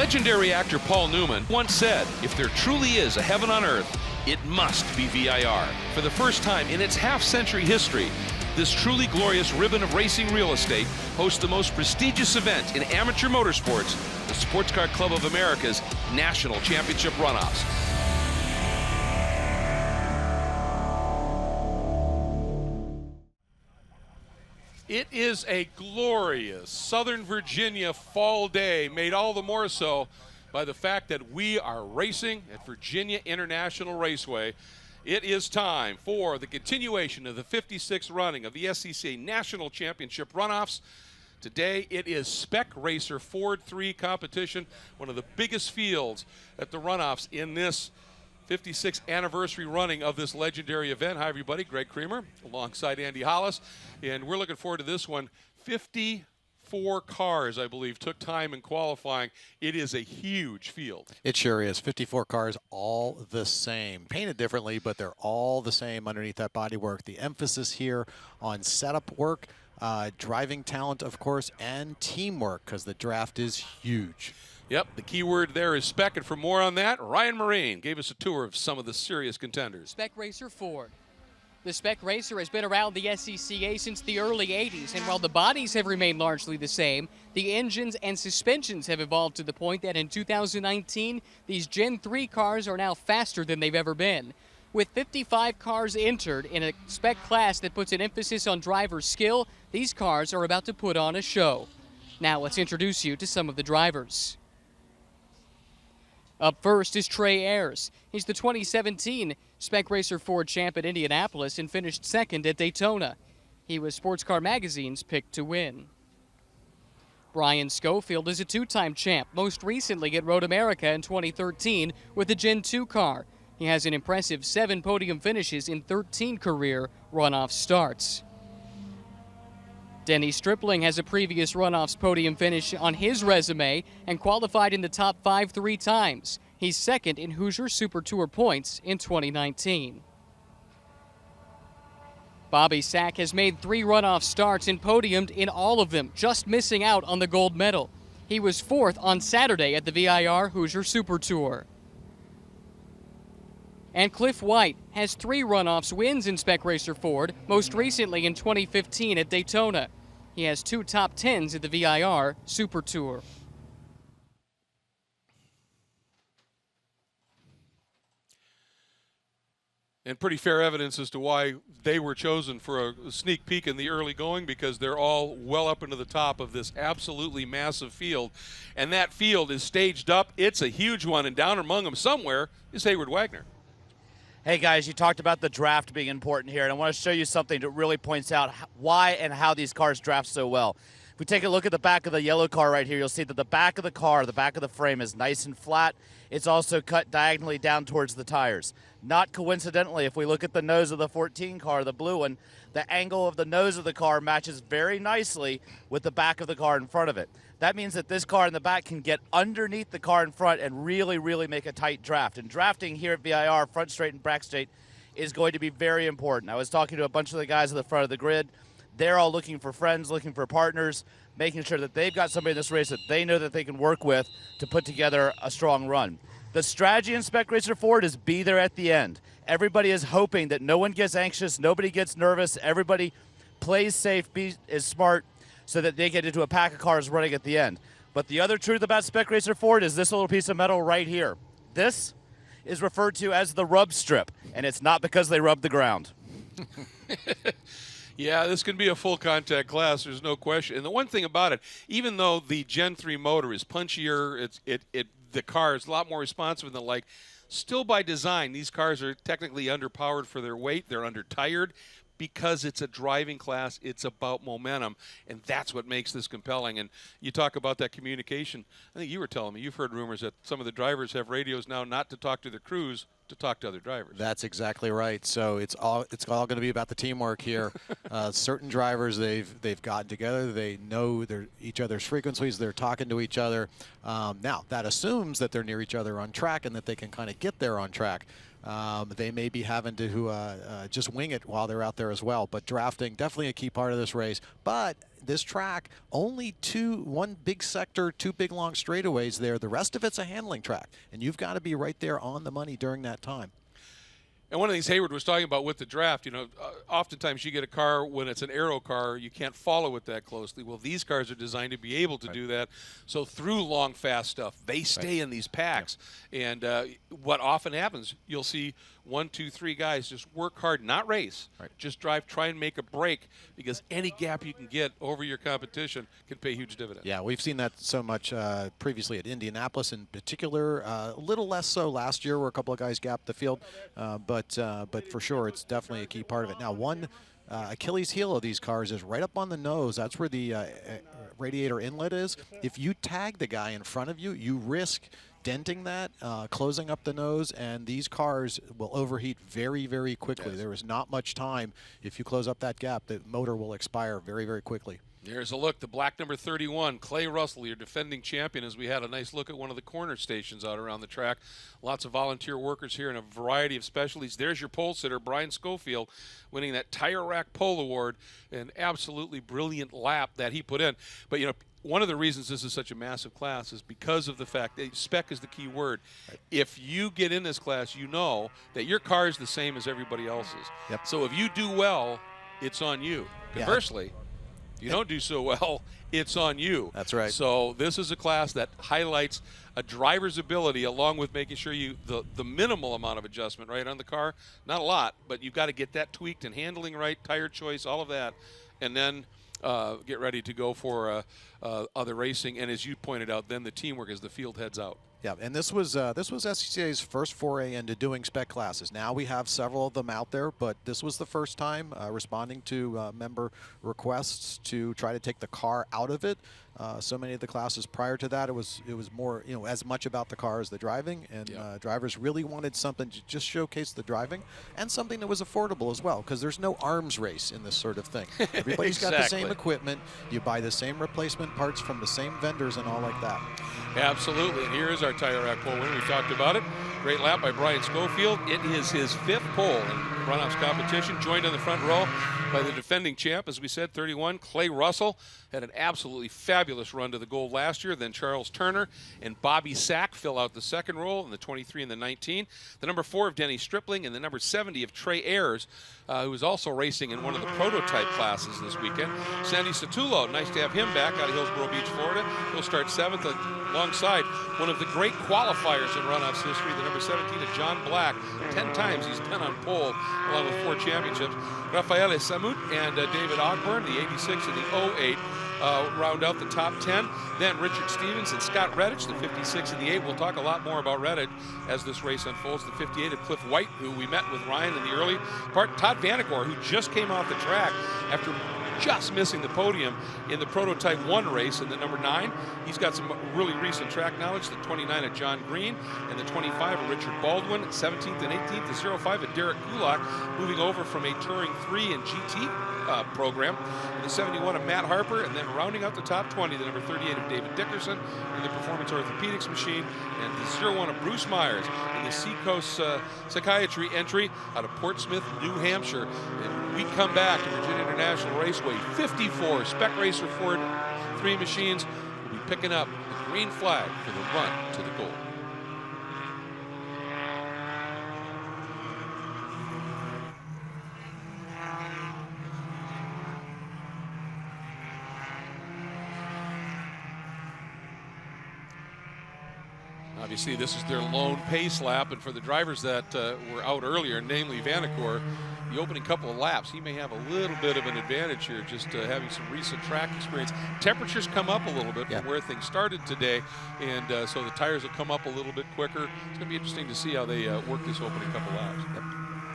Legendary actor Paul Newman once said, "If there truly is a heaven on earth, it must be VIR." For the first time in its half-century history, this truly glorious ribbon of racing real estate hosts the most prestigious event in amateur motorsports, the Sports Car Club of America's National Championship Runoffs. It is a glorious Southern Virginia fall day, made all the more so by the fact that we are racing at Virginia International Raceway. It is time for the continuation of the 56th running of the SCCA National Championship Runoffs. Today it is Spec Racer Ford 3 competition, one of the biggest fields at the Runoffs in this 56th anniversary running of this legendary event. Hi everybody, Greg Creamer alongside Andy Hollis, and we're looking forward to this one. 54 cars, I believe, took time in qualifying. It is a huge field. It sure is. 54 cars, all the same. Painted differently, but they're all the same underneath that bodywork. The emphasis here on setup work, driving talent, of course, and teamwork, because the draft is huge. Yep, the key word there is spec, and for more on that, Ryan Marine gave us a tour of some of the serious contenders. Spec Racer Ford. The Spec Racer has been around the SCCA since the early 80s, and while the bodies have remained largely the same, the engines and suspensions have evolved to the point that in 2019, these Gen 3 cars are now faster than they've ever been. With 55 cars entered in a spec class that puts an emphasis on driver skill, these cars are about to put on a show. Now let's introduce you to some of the drivers. Up first is Trey Ayers. He's the 2017 Spec Racer Ford champ at Indianapolis and finished second at Daytona. He was Sports Car Magazine's pick to win. Brian Schofield is a two-time champ, most recently at Road America in 2013 with a Gen 2 car. He has an impressive 7 podium finishes in 13 career runoff starts. Denny Stripling has a previous Runoffs podium finish on his resume and qualified in the top 5 3 times. He's second in Hoosier Super Tour points in 2019. Bobby Sack has made 3 runoff starts and podiumed in all of them, just missing out on the gold medal. He was 4th on Saturday at the VIR Hoosier Super Tour. And Cliff White has 3 runoffs wins in Spec Racer Ford, most recently in 2015 at Daytona. He has 2 top 10s at the VIR Super Tour. And pretty fair evidence as to why they were chosen for a sneak peek in the early going, because they're all well up into the top of this absolutely massive field. And that field is staged up. It's a huge one, and down among them somewhere is Hayward Wagner. Hey guys, you talked about the draft being important here, and I want to show you something that really points out why and how these cars draft so well. If we take a look at the back of the yellow car right here, you'll see that the back of the car, the back of the frame is nice and flat. It's also cut diagonally down towards the tires. Not coincidentally, if we look at the nose of the 14 car, the blue one, the angle of the nose of the car matches very nicely with the back of the car in front of it. That means that this car in the back can get underneath the car in front and really, really make a tight draft. And drafting here at VIR, front straight and back straight, is going to be very important. I was talking to a bunch of the guys at the front of the grid. They're all looking for friends, looking for partners, making sure that they've got somebody in this race that they know that they can work with to put together a strong run. The strategy in Spec Racer Ford is be there at the end. Everybody is hoping that no one gets anxious, nobody gets nervous, everybody plays safe, is smart, so that they get into a pack of cars running at the end. But the other truth about Spec Racer Ford is this little piece of metal right here. This is referred to as the rub strip, and it's not because they rub the ground. Yeah, this can be a full contact class, there's no question. And the one thing about it, even though the Gen 3 motor is punchier, the car is a lot more responsive and the like, still by design, these cars are technically underpowered for their weight, they're under-tired. Because it's a driving class, it's about momentum, and that's what makes this compelling. And you talk about that communication. I think you were telling me, you've heard rumors that some of the drivers have radios now not to talk to their crews, to talk to other drivers. That's exactly right. So it's all going to be about the teamwork here. Certain drivers, they've gotten together. They know each other's frequencies. They're talking to each other. Now, that assumes that they're near each other on track and that they can kind of get there on track. they may be having to just wing it while they're out there as well. But drafting, definitely a key part of this race. But this track, only one big sector, 2 big long straightaways there. The rest of it's a handling track, and you've got to be right there on the money during that time. And one of the things Hayward was talking about with the draft, oftentimes you get a car when it's an aero car, you can't follow it that closely. Well, these cars are designed to be able to do that. So through long, fast stuff, they stay in these packs. And what often happens, you'll see 1, 2, 3 guys just work hard, not race, just drive, try and make a break, because any gap you can get over your competition can pay huge dividends. Yeah, we've seen that so much previously at Indianapolis in particular. A little less so last year, where a couple of guys gapped the field, but for sure, it's definitely a key part of it. Now, one Achilles heel of these cars is right up on the nose. That's where the radiator inlet is. If you tag the guy in front of you, you risk denting that, closing up the nose, and these cars will overheat very, very quickly. There is not much time. If you close up that gap, the motor will expire very, very quickly. There's a look, the black number 31, Clay Russell, your defending champion, as we had a nice look at one of the corner stations out around the track. Lots of volunteer workers here in a variety of specialties. There's your pole sitter, Brian Schofield, winning that Tire Rack Pole Award, an absolutely brilliant lap that he put in. But, one of the reasons this is such a massive class is because of the fact that spec is the key word. If you get in this class, you know that your car is the same as everybody else's. So if you do well, it's on you. Conversely, if you don't do so well, it's on you. That's right. So this is a class that highlights a driver's ability, along with making sure the minimal amount of adjustment on the car. Not a lot, but you've got to get that tweaked and handling right, tire choice, all of that, and then get ready to go for other racing. And as you pointed out, then the teamwork as the field heads out. Yeah, and this was SCCA's first foray into doing spec classes. Now we have several of them out there, but this was the first time responding to member requests to try to take the car out of it. So many of the classes prior to that, it was more, as much about the car as the driving, and drivers really wanted something to just showcase the driving, and something that was affordable as well, because there's no arms race in this sort of thing. Everybody's got the same equipment. You buy the same replacement parts from the same vendors and all like that. Absolutely, and here is our Tire Rack pole winner. We talked about it. Great lap by Brian Schofield. It is his 5th pole in Runoffs competition, joined on the front row by the defending champ, as we said, 31, Clay Russell. Had an absolutely fabulous run to the gold last year. Then Charles Turner and Bobby Sack fill out the second role in the 23 and the 19. The number 4 of Denny Stripling and the number 70 of Trey Ayers, who was also racing in one of the prototype classes this weekend. Sandy Satullo, nice to have him back out of Hillsborough Beach, Florida. He'll start 7th alongside one of the great qualifiers in Runoffs history, the number 17 of John Black. 10 times he's been on pole, along with 4 championships. Raffaele Samut and David Ogburn, the 86 and the 08. Round out the top 10. Then Richard Stevens and Scott Redditch, the 56 and the 8. We'll talk a lot more about Redditch as this race unfolds. The 58 of Cliff White, who we met with Ryan in the early part. Todd Vanagor, who just came off the track after just missing the podium in the Prototype 1 race in the number 9. He's got some really recent track knowledge. The 29 of John Green and the 25 of Richard Baldwin. 17th and 18th, the 05 of Derek Kulak, moving over from a Touring 3 and GT program. And the 71 of Matt Harper, and then rounding out the top 20, the number 38 of David Dickerson in the Performance Orthopedics machine, and the 01 of Bruce Myers in the Seacoast Psychiatry entry out of Portsmouth, New Hampshire. And we come back to Virginia International Raceway. 54 Spec Racer Ford 3 machines will be picking up the green flag for the run to the goal. Obviously, this is their lone pace lap, and for the drivers that were out earlier, namely Vanacor, the opening couple of laps, he may have a little bit of an advantage here, just having some recent track experience. Temperatures come up a little bit from where things started today, and so the tires will come up a little bit quicker. It's going to be interesting to see how they work this opening couple laps.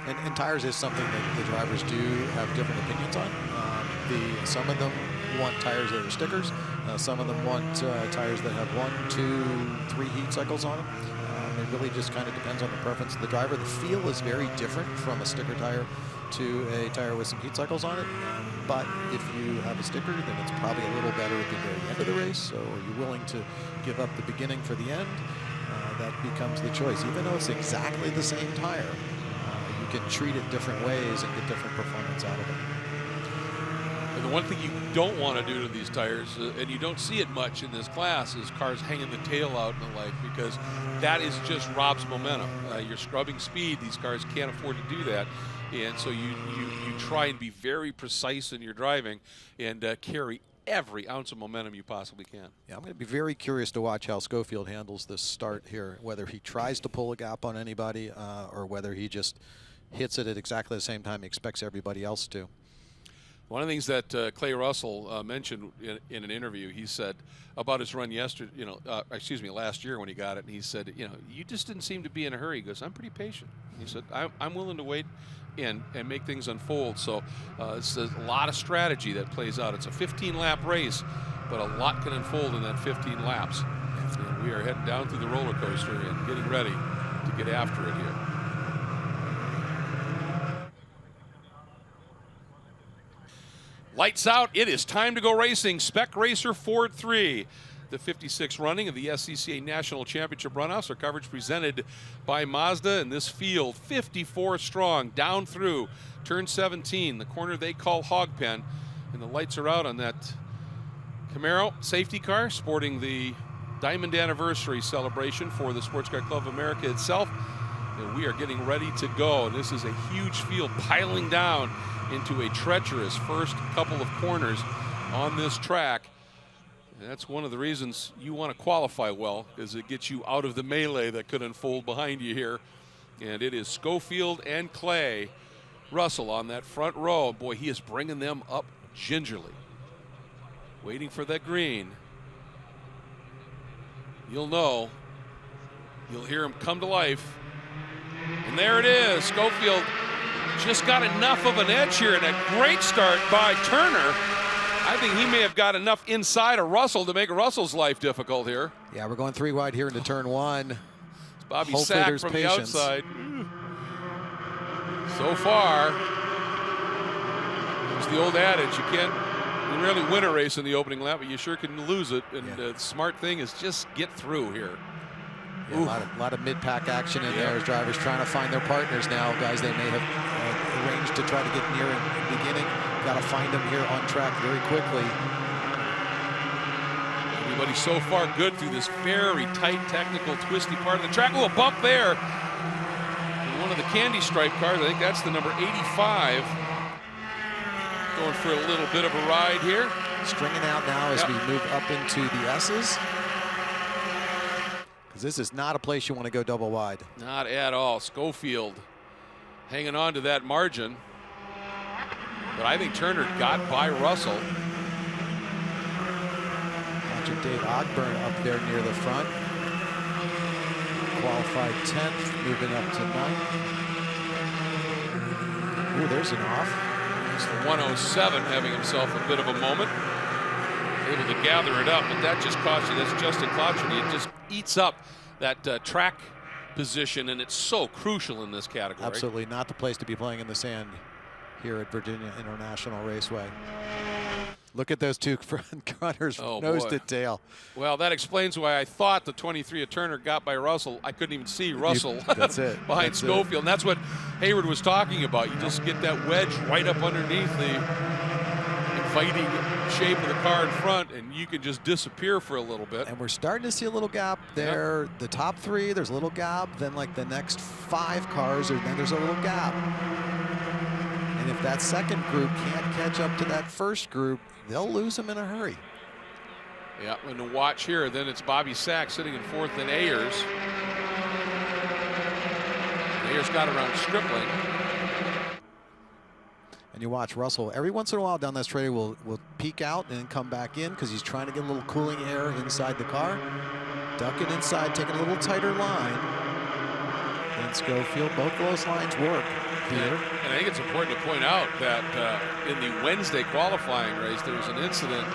And tires is something that the drivers do have different opinions on. Some of them want tires that are stickers. Some of them want tires that have 1, 2, 3 heat cycles on them. It really just kind of depends on the preference of the driver. The feel is very different from a sticker tire to a tire with some heat cycles on it. But if you have a sticker, then it's probably a little better at the very end of the race. So are you willing to give up the beginning for the end? that becomes the choice. Even though it's exactly the same tire, you can treat it different ways and get different performance out of it. And the one thing you don't want to do to these tires, and you don't see it much in this class, is cars hanging the tail out and the like, because that is just robs momentum. You're scrubbing speed. These cars can't afford to do that. And so you try and be very precise in your driving and carry every ounce of momentum you possibly can. Yeah, I'm going to be very curious to watch how Schofield handles this start here, whether he tries to pull a gap on anybody or whether he just hits it at exactly the same time he expects everybody else to. One of the things that Clay Russell mentioned in an interview, he said about his run yesterday, last year when he got it, and he said, you just didn't seem to be in a hurry. He goes, I'm pretty patient. He said, I'm willing to wait and make things unfold. So it's a lot of strategy that plays out. It's a 15-lap race, but a lot can unfold in that 15 laps. And we are heading down through the roller coaster and getting ready to get after it here. Lights out. It is time to go racing. Spec Racer Ford 3. The 56th running of the SCCA National Championship Runoffs. Our coverage presented by Mazda in this field. 54 strong down through turn 17, the corner they call Hog Pen. And the lights are out on that Camaro safety car sporting the Diamond Anniversary celebration for the Sports Car Club of America itself. And we are getting ready to go. And this is a huge field piling down into a treacherous first couple of corners on this track. And that's one of the reasons you want to qualify well, because it gets you out of the melee that could unfold behind you here. And it is Schofield and Clay Russell on that front row. Boy, he is bringing them up gingerly. Waiting for that green. You'll know. You'll hear him come to life. And there it is. Schofield just got enough of an edge here, and a great start by Turner. I think he may have got enough inside of Russell to make Russell's life difficult here. Yeah, we're going 3 wide here into turn 1. It's Bobby Hopefully Sack there's from patience. the outside. So far, it's the old adage, you rarely win a race in the opening lap, but you sure can lose it. And the smart thing is just get through here. Yeah, a lot of mid-pack action in there as drivers trying to find their partners now. Guys they may have arranged to try to get near in the beginning. Got to find them here on track very quickly. Everybody so far good through this very tight, technical, twisty part of the track. Oh, a bump there. And one of the candy stripe cars, I think that's the number 85. Going for a little bit of a ride here. Stringing out now as we move up into the S's. Because this is not a place you want to go double wide. Not at all. Schofield hanging on to that margin. But I think Turner got by Russell. Watching Dave Ogburn up there near the front. Qualified 10th, moving up to 9th. Ooh, there's an off. It's the 107 having himself a bit of a moment. Able to gather it up, but that just costs you, that's Justin Cloutry. It just eats up that track position, and it's so crucial in this category. Absolutely not the place to be playing in the sand here at Virginia International Raceway. Look at those two front runners, nose to tail. Well, that explains why I thought the 23 of Turner got by Russell. I couldn't even see Russell that's it. behind that's Schofield. It. And that's what Hayward was talking about. You just get that wedge right up underneath the inviting shape of the car in front, and you can just disappear for a little bit. And we're starting to see a little gap there. Yep. The top 3, there's a little gap. Then like the next 5 cars, then there's a little gap. And if that second group can't catch up to that first group, they'll lose them in a hurry. Yeah, and to watch here, then it's Bobby Sack sitting in 4th and Ayers. Ayers got around Stripling. And you watch Russell every once in a while down that straightaway will peek out and then come back in because he's trying to get a little cooling air inside the car. Ducking inside, taking a little tighter line. And Schofield, both of those lines work here. And I think it's important to point out that in the Wednesday qualifying race, there was an incident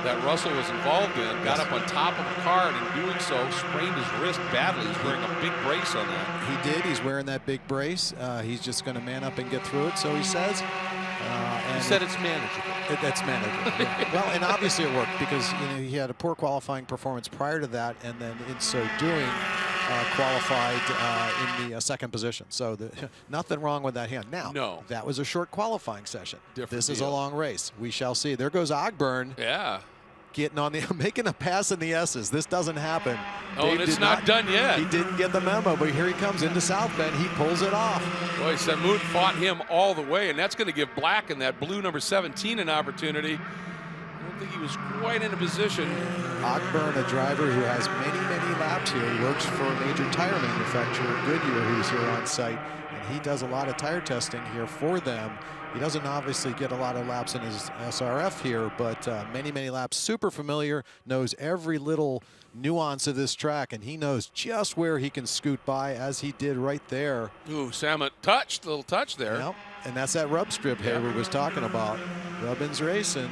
that Russell was involved in, got up on top of a car, and in doing so, sprained his wrist badly. He's wearing a big brace on that. He did. He's wearing that big brace. He's just going to man up and get through it, so he says. He said it's manageable. That's manageable. Yeah. Well, and obviously it worked because he had a poor qualifying performance prior to that, and then in so doing, qualified in the second position. So nothing wrong with that hand. Now, no, that was a short qualifying session. This is a deal. long race. We shall see. There goes Ogburn. Yeah. Getting on the, making a pass in the S's. This doesn't happen. Oh, Dave and it's did not done yet. He didn't get the memo, but here he comes into South Bend. He pulls it off. Boy, Samoot fought him all the way, and that's going to give Black and that blue number 17 an opportunity. I don't think he was quite in a position. Ogburn, a driver who has many, many laps here. He works for a major tire manufacturer, Goodyear, who's here on site, and he does a lot of tire testing here for them. He doesn't obviously get a lot of laps in his SRF here, but many, many laps. Super familiar, knows every little nuance of this track, and he knows just where he can scoot by, as he did right there. Ooh, Samet little touch there. Yep, and that's that rub strip Hayward was talking about. Rubbin's racing.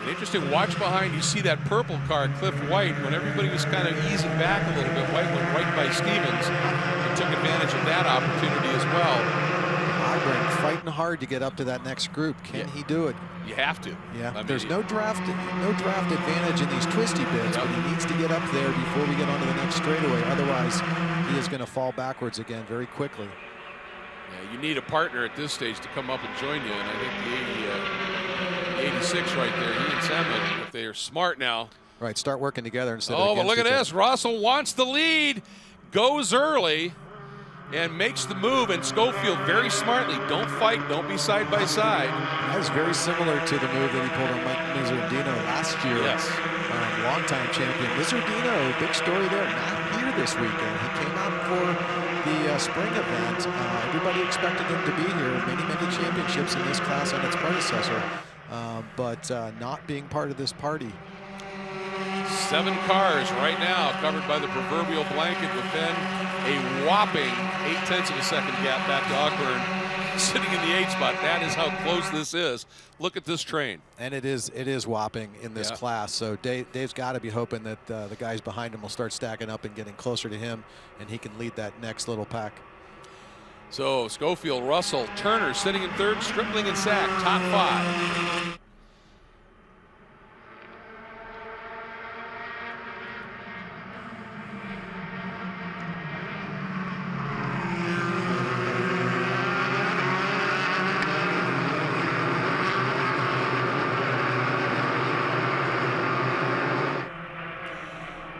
An interesting watch behind. You see that purple car, Cliff White, when everybody was kind of easing back a little bit. White went right by Stevens and took advantage of that opportunity as well. Ogburn fighting hard to get up to that next group. Can he do it? You have to. Yeah. I mean, There's no draft advantage in these twisty bits, but he needs to get up there before we get onto the next straightaway. Otherwise, he is going to fall backwards again very quickly. Yeah, you need a partner at this stage to come up and join you, and I think the 86 right there, he and Samet, if they are smart now. Right, start working together instead of Oh, but against look at each this. Russell wants the lead, goes early, and makes the move, and Schofield very smartly, don't fight, don't be side by side. That is very similar to the move that he pulled on Mike Mizzardino last year. Yes. Longtime champion. Mizzardino, big story there, not here this weekend. He came out for the spring event. Everybody expected him to be here. Many, many championships in this class and its predecessor, but not being part of this party. 7 cars right now covered by the proverbial blanket within a whopping 0.8 of a second gap back to Ogburn, sitting in the 8th spot. That is how close this is. Look at this train. And it is whopping in this class. So Dave's got to be hoping that the guys behind him will start stacking up and getting closer to him, and he can lead that next little pack. So Schofield, Russell, Turner sitting in 3rd, Stripling and Sack, top 5.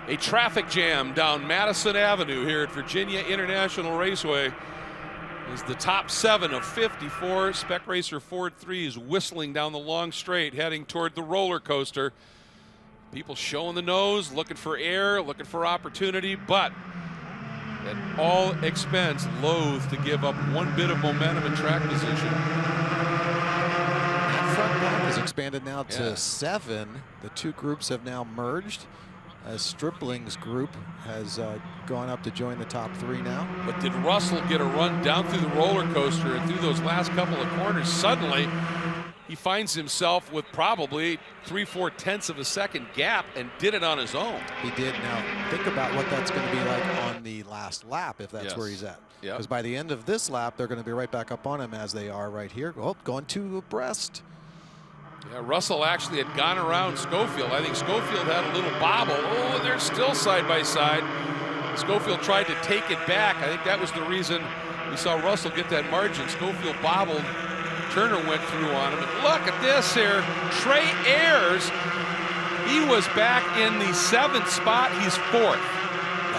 A traffic jam down Madison Avenue here at Virginia International Raceway as the top 7 of 54. Spec Racer Ford 3 is whistling down the long straight, heading toward the roller coaster. People showing the nose, looking for air, looking for opportunity, but at all expense, loath to give up one bit of momentum and track position. That front pack has expanded now to 7. The 2 groups have now merged, as Stripling's group has gone up to join the top 3 now. But did Russell get a run down through the roller coaster and through those last couple of corners? Suddenly, he finds himself with probably 3/4 of a second gap and did it on his own. He did. Now, think about what that's going to be like on the last lap, if that's where he's at. Because by the end of this lap, they're going to be right back up on him as they are right here. Oh, going to abreast. Yeah, Russell actually had gone around Schofield. I think Schofield had a little bobble. Oh, and they're still side by side. Schofield tried to take it back. I think that was the reason we saw Russell get that margin. Schofield bobbled. Turner went through on him. And look at this here. Trey Ayers, he was back in the 7th spot. He's 4th.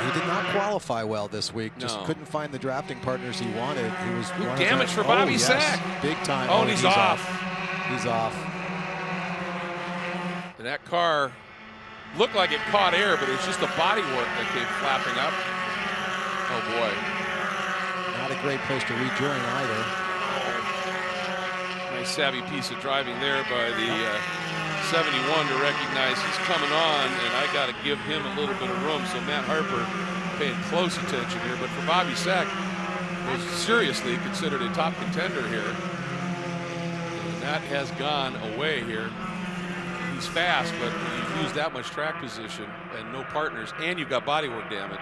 He did not qualify well this week. Just couldn't find the drafting partners he wanted. He was damage for Bobby Sack. Big time. Oh, and he's off. He's off. And that car looked like it caught air, but it was just the bodywork that came flapping up. Oh, boy. Not a great place to rejoin either. Nice savvy piece of driving there by the 71 to recognize he's coming on, and I got to give him a little bit of room. So Matt Harper paying close attention here. But for Bobby Sack, was seriously considered a top contender here. And that has gone away here. He's fast, but when you use that much track position and no partners, and you've got bodywork damage,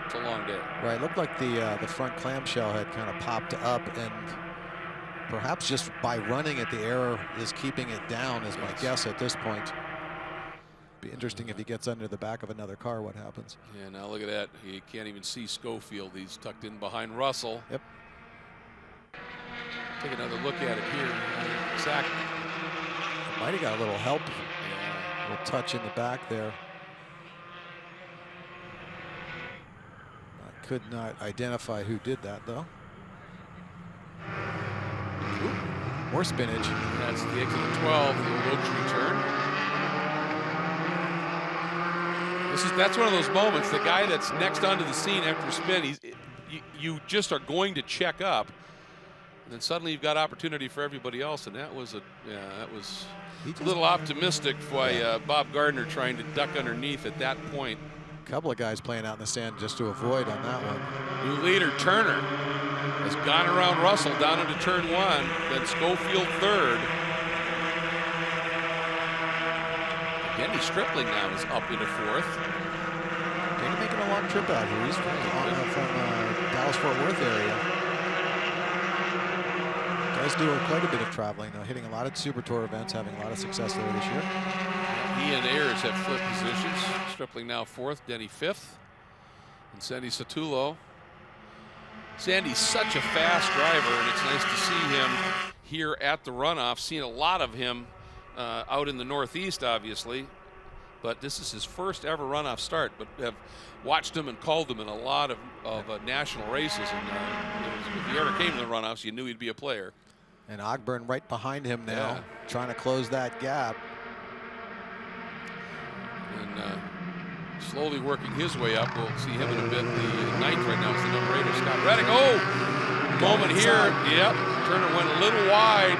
it's a long day. Right, looked like the front clamshell had kind of popped up, and perhaps just by running it, the air is keeping it down, is my guess at this point. Be interesting if he gets under the back of another car, what happens. Yeah, now look at that. You can't even see Schofield. He's tucked in behind Russell. Yep. Take another look at it here. Exactly. Might have got a little help. Yeah. A little touch in the back there. I could not identify who did that, though. Ooh, more spinach. That's the exit of 12, the old Oak turn. That's one of those moments. The guy that's next onto the scene after a spin, you just are going to check up, and then suddenly you've got opportunity for everybody else. And that was a little optimistic by Bob Gardner trying to duck underneath at that point. A couple of guys playing out in the sand just to avoid on that one. New leader Turner has gone around Russell down into turn 1, then Schofield third. Denny Stripling now is up into 4th. Denny making a long trip out here. He's from Dallas-Fort Worth area. Does do quite a bit of traveling, though, hitting a lot of Super Tour events, having a lot of success there this year. He and Ayers have flipped positions. Stripling now 4th, Denny 5th, and Sandy Satullo. Sandy's such a fast driver, and it's nice to see him here at the runoff. Seen a lot of him out in the Northeast, obviously, but this is his first ever runoff start. But have watched him and called him in a lot of national races, and if he ever came to the runoffs, you knew he'd be a player. And Ogburn right behind him now, trying to close that gap. And slowly working his way up. We'll see him in a bit. The 9th right now is the number 8 of Scott Reddick. Oh, moment here. Yep, Turner went a little wide.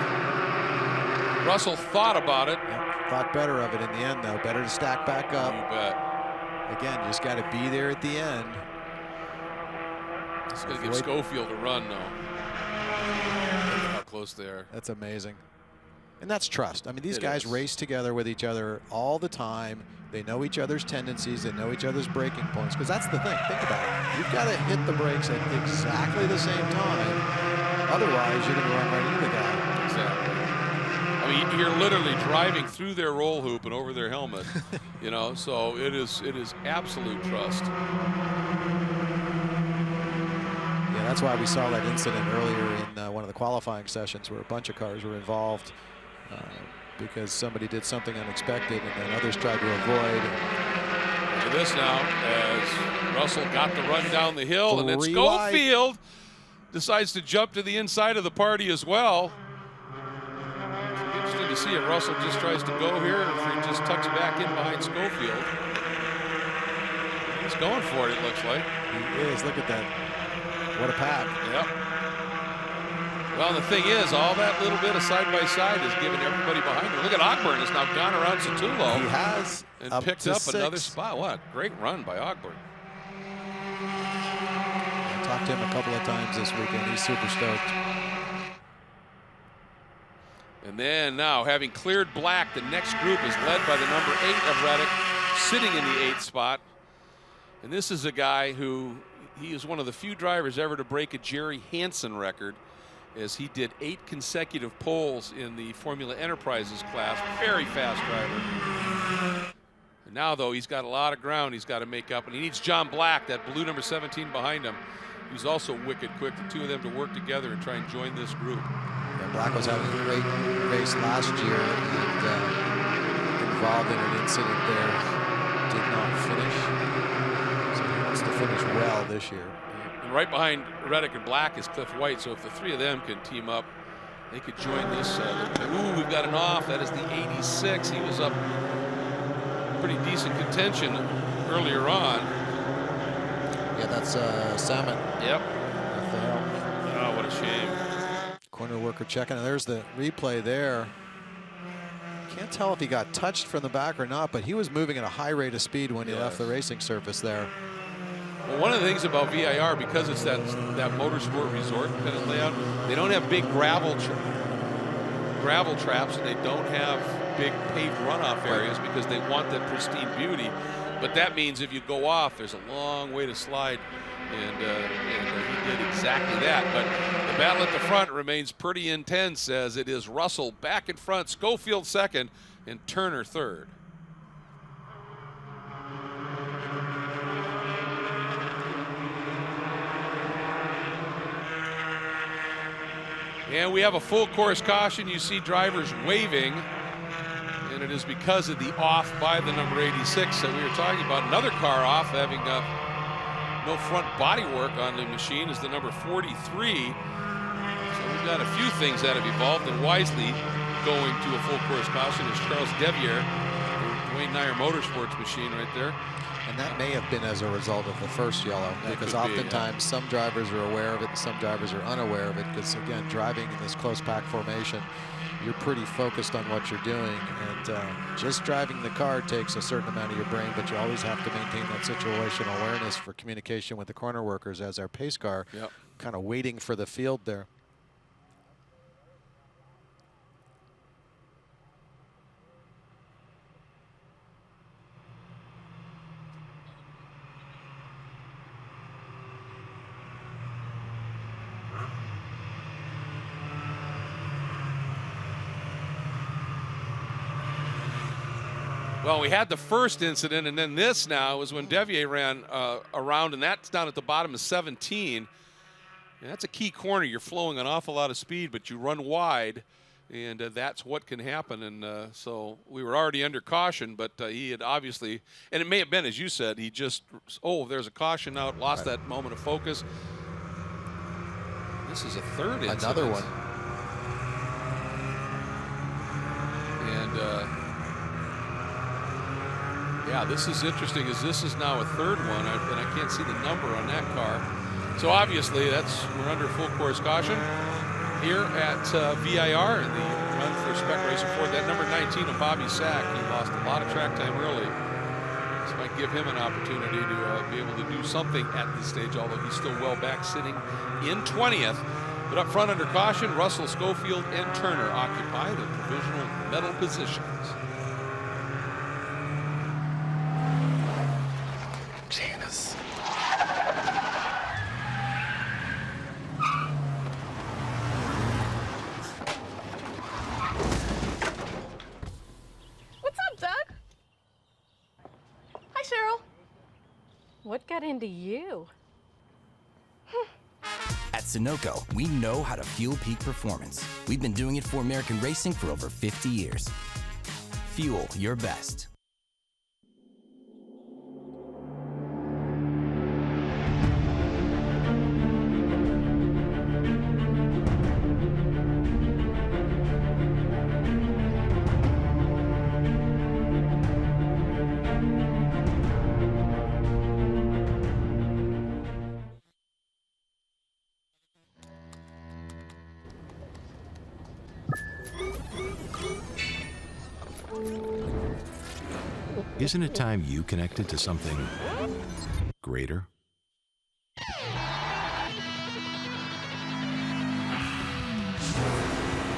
Russell thought about it. Yep, thought better of it in the end, though. Better to stack back up. You bet. Again, just got to be there at the end. It's going to give Schofield a run, though. How close they are. That's amazing. And that's trust. I mean, these guys race together with each other all the time. They know each other's tendencies. They know each other's braking points. Because that's the thing. Think about it. You've got to hit the brakes at exactly the same time. Otherwise, you're going to run right into the guy. Exactly. I mean, you're literally driving through their roll hoop and over their helmet, you know. So it is absolute trust. Yeah, that's why we saw that incident earlier in one of the qualifying sessions where a bunch of cars were involved because somebody did something unexpected and then others tried to avoid. Look at this now as Russell got the run down the hill, and then Schofield decides to jump to the inside of the party as well. Interesting to see if Russell just tries to go here or if he just tucks back in behind Schofield. He's going for it, it looks like. He is. Look at that. What a pack. Yep. Well, the thing is, all that little bit of side-by-side is giving everybody behind him. Look at Ogburn has now gone around Satullo. He has. And picked up another spot. What a great run by Ogburn. I talked to him a couple of times this weekend. He's super stoked. And then now, having cleared black, the next group is led by the number 8 of Reddick, sitting in the 8th spot. And this is a guy who, he is one of the few drivers ever to break a Jerry Hansen record, as he did 8 consecutive poles in the Formula Enterprises class. Very fast driver. And now, though, he's got a lot of ground he's got to make up, and he needs John Black, that blue number 17 behind him, who's also wicked quick, the two of them to work together and try and join this group. Yeah, Black was having a great race last year and involved in an incident there. Did not finish. So he wants to finish well this year. And right behind Reddick and Black is Cliff White, so if the three of them can team up, they could join this. Ooh, we've got an off. That is the 86. He was up pretty decent contention earlier on. Yeah, that's Salmon. Yep. What the hell? Oh, what a shame. Corner worker checking, and there's the replay there. Can't tell if he got touched from the back or not, but he was moving at a high rate of speed when he left the racing surface there. Well, one of the things about VIR, because it's that motorsport resort kind of layout, they don't have big gravel traps, and they don't have big paved runoff areas because they want that pristine beauty. But that means if you go off, there's a long way to slide, and he did exactly that. But the battle at the front remains pretty intense, as it is Russell back in front, Schofield second, and Turner third. And we have a full course caution. You see drivers waving, and it is because of the off by the number 86 that we were talking about. Another car off, having no front body work on the machine, is the number 43. So we've got a few things that have evolved, and wisely going to a full course caution is Charles Devier, the Wayne Nyer Motorsports machine right there. And that may have been as a result of the first yellow, because oftentimes some drivers are aware of it and some drivers are unaware of it, because again, driving in this close pack formation, you're pretty focused on what you're doing, and just driving the car takes a certain amount of your brain, but you always have to maintain that situational awareness for communication with the corner workers as our pace car, kind of waiting for the field there. Well, we had the first incident, and then this now was when Devier ran around, and that's down at the bottom of 17. And that's a key corner. You're flowing an awful lot of speed, but you run wide, and that's what can happen. And so we were already under caution, but he had obviously, and it may have been, as you said, he just, there's a caution out, lost that moment of focus. This is a third incident. Another one. And yeah, this is interesting, as this is now a third one, and I can't see the number on that car. So obviously, we're under full course caution here at VIR in the run for Spec Racing Ford. That number 19 of Bobby Sack, he lost a lot of track time early. This might give him an opportunity to be able to do something at this stage, although he's still well back, sitting in 20th. But up front under caution, Russell, Schofield, and Turner occupy the provisional medal positions. Janice. What's up, Doug? Hi, Cheryl. What got into you? At Sunoco, we know how to fuel peak performance. We've been doing it for American racing for over 50 years. Fuel your best. Isn't it time you connected to something greater?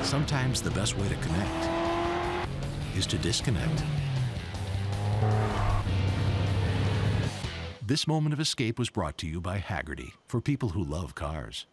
Sometimes the best way to connect is to disconnect. This moment of escape was brought to you by Haggerty, for people who love cars.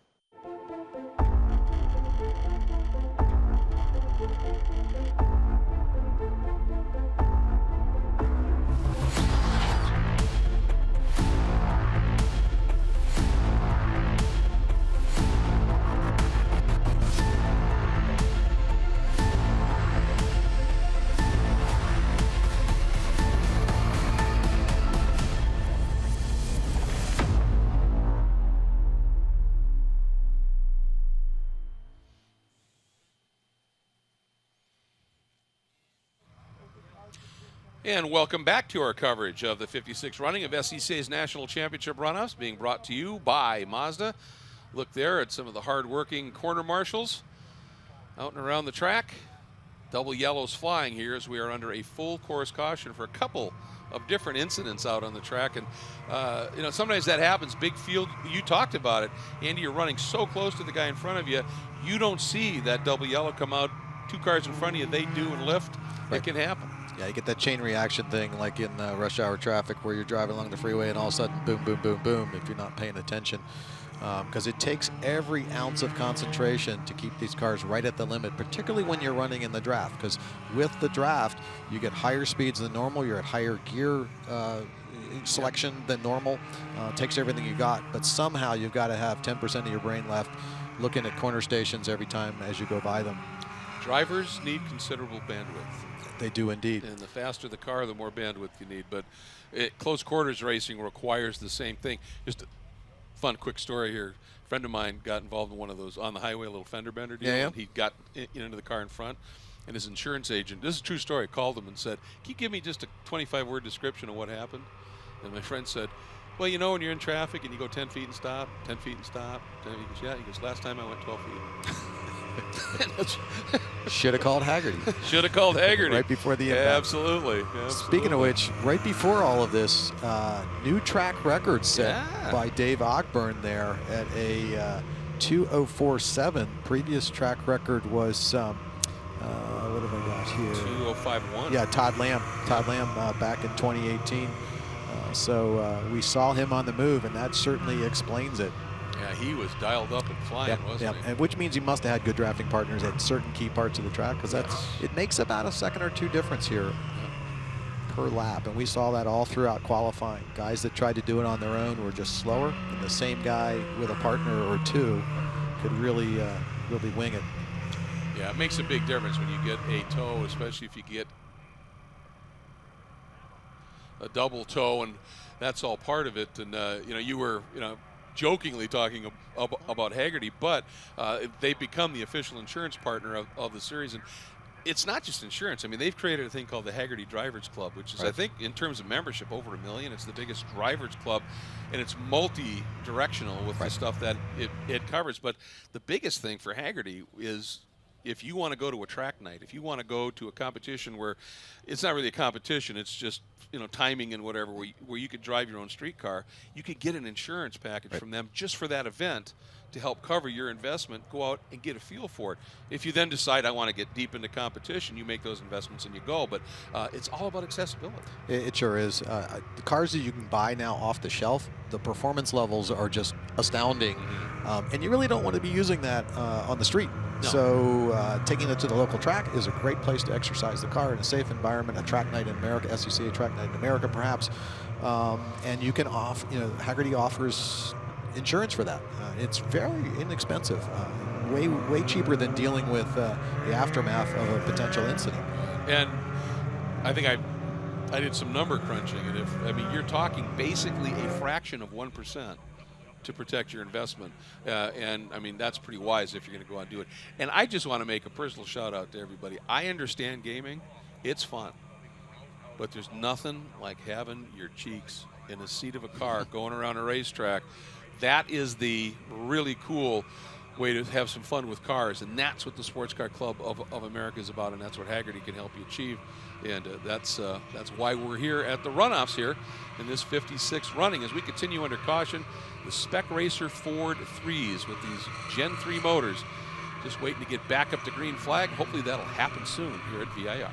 And welcome back to our coverage of the 56th running of SCCA's National Championship Runoffs, being brought to you by Mazda. Look there at some of the hard-working corner marshals out and around the track. Double yellows flying here as we are under a full course caution for a couple of different incidents out on the track. And, you know, sometimes that happens. Big field, you talked about it. Andy, you're running so close to the guy in front of you, you don't see that double yellow come out. Two cars in front of you, they do and lift. Right. It can happen. Yeah, you get that chain reaction thing like in rush hour traffic where you're driving along the freeway and all of a sudden boom, boom, boom, boom if you're not paying attention. Because it takes every ounce of concentration to keep these cars right at the limit, particularly when you're running in the draft. Because with the draft, you get higher speeds than normal. You're at higher gear selection than normal. Takes everything you got, but somehow you've got to have 10% of your brain left looking at corner stations every time as you go by them. Drivers need considerable bandwidth. They do indeed. And the faster the car, the more bandwidth you need. But close quarters racing requires the same thing. Just a fun, quick story here. A friend of mine got involved in one of those on the highway, a little fender bender deal. Yeah. And he got into the car in front. And his insurance agent, this is a true story, called him and said, "Can you give me just a 25-word description of what happened?" And my friend said, "Well, you know, when you're in traffic and you go 10 feet and stop, 10 feet and stop." He goes, "Yeah." He goes, "Last time I went 12 feet." Should have called Haggerty. Should have called Haggerty. Right before the impact. Absolutely. Speaking of which, right before all of this, new track record set by Dave Ogburn there at a 2:04.7. Previous track record was, what have I got here? 2:05.1. Yeah, Todd Lamb. Todd Lamb back in 2018. So we saw him on the move, and that certainly explains it. Yeah, he was dialed up and flying, wasn't he? And which means he must have had good drafting partners at certain key parts of the track, because it makes about a second or two difference here per lap, and we saw that all throughout qualifying. Guys that tried to do it on their own were just slower, and the same guy with a partner or two could really wing it. Yeah, it makes a big difference when you get a tow, especially if you get a double tow, and that's all part of it. And you were jokingly talking about Haggerty, but they become the official insurance partner of the series. And it's not just insurance. I mean, they've created a thing called the Haggerty Drivers Club, which is, I think, in terms of membership, over 1 million. It's the biggest drivers club, and it's multi-directional with the stuff that it covers. But the biggest thing for Haggerty is, if you want to go to a track night, if you want to go to a competition where it's not really a competition, it's just timing and whatever, where you could drive your own street car, you could get an insurance package from them just for that event to help cover your investment. Go out and get a feel for it. If you then decide, I want to get deep into competition, you make those investments and you go. But it's all about accessibility. It sure is. The cars that you can buy now off the shelf, the performance levels are just astounding. And you really don't want to be using that on the street. No. So taking it to the local track is a great place to exercise the car in a safe environment, a track night in America, SCCA track night in America perhaps. And you can Haggerty offers insurance for that. It's very inexpensive, way cheaper than dealing with the aftermath of a potential incident. And I think I did some number crunching, and you're talking basically a fraction of 1% to protect your investment, and that's pretty wise if you're going to go out and do it. And I just want to make a personal shout out to everybody. I understand gaming; it's fun, but there's nothing like having your cheeks in the seat of a car going around a racetrack. That is the really cool way to have some fun with cars, and that's what the Sports Car Club of America is about, and that's what Haggerty can help you achieve. And that's why we're here at the Runoffs here in this 56th running as we continue under caution. The Spec Racer Ford 3s with these Gen 3 motors, just waiting to get back up to green flag. Hopefully that'll happen soon here at VIR.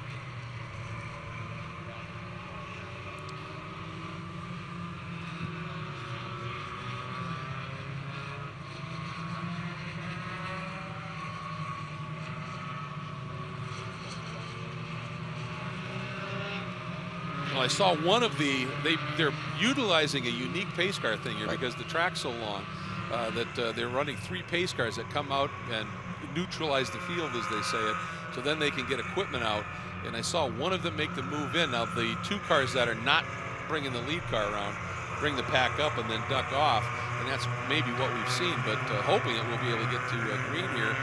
Well, I saw one of they're utilizing a unique pace car thing here because the track's so long that they're running 3 pace cars that come out and neutralize the field, as they say it, so then they can get equipment out. And I saw one of them make the move in. Now the 2 cars that are not bringing the lead car around bring the pack up and then duck off, and that's maybe what we've seen, but hoping it will be able to get to green here,